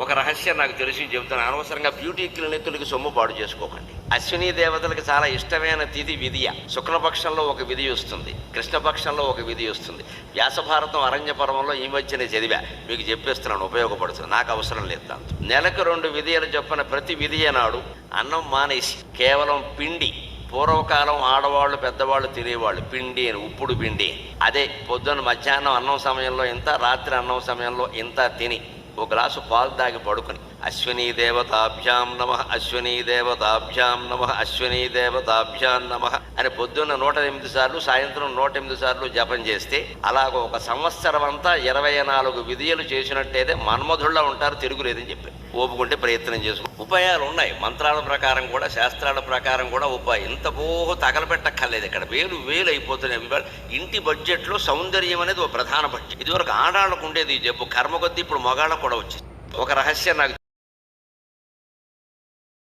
ఒక రహస్యం నాకు తెలిసి చెబుతాను. అనవసరంగా బ్యూటీ క్లినిక్లకి సొమ్ము పాడు చేసుకోకండి. అశ్విని దేవతలకు చాలా ఇష్టమైన తిథి విధియ. శుక్లపక్షంలో ఒక విధి వస్తుంది, కృష్ణపక్షంలో ఒక విధి వస్తుంది. వ్యాసభారతం అరణ్య పర్వంలో ఈ మధ్యనే చదివా, మీకు చెప్పేస్తున్నాను, ఉపయోగపడుతుంది. నాకు అవసరం లేదు దాంతో. నెలకు 2 విధియలు చెప్పిన ప్రతి విధియ నాడు అన్నం మానేసి కేవలం పిండి, పూర్వకాలం ఆడవాళ్ళు పెద్దవాళ్ళు తినేవాళ్ళు పిండి అని, ఉప్పుడు పిండి. అదే పొద్దున్న మధ్యాహ్నం అన్నం సమయంలో ఇంత, రాత్రి అన్నం సమయంలో ఇంత తిని ఓ గ్లాసు పాలు తాగి పడుకుని అశ్వినీ దేవతాభ్యాం నమః, అశ్వినీ దేవతాభ్యాం నమః, అశ్వినీ దేవతాభ్యాం నమః అని పొద్దున్న 108 సార్లు, సాయంత్రం 108 సార్లు జపం చేస్తే అలాగ ఒక సంవత్సరం అంతా 24 విధియలు చేసినట్టయితే మన్మధుళ్ళ ఉంటారు, తిరుగులేదని చెప్పి ఓపుకుంటే ప్రయత్నం చేసుకో. ఉపాయాలు ఉన్నాయి, మంత్రాల ప్రకారం కూడా, శాస్త్రాల ప్రకారం కూడా ఉపాయం. ఇంత పోహు తగలబెట్టక్కర్లేదు. ఇక్కడ వేలు అయిపోతున్నాయి. ఇంటి బడ్జెట్లో సౌందర్యం అనేది ఒక ప్రధాన బడ్జెట్. ఇదివరకు ఆడాళ్ళకు ఉండేది ఈ జబ్బు, కర్మ కొద్దీ ఇప్పుడు మగాళ్ళకు కూడా వచ్చింది. ఒక రహస్యం నాకు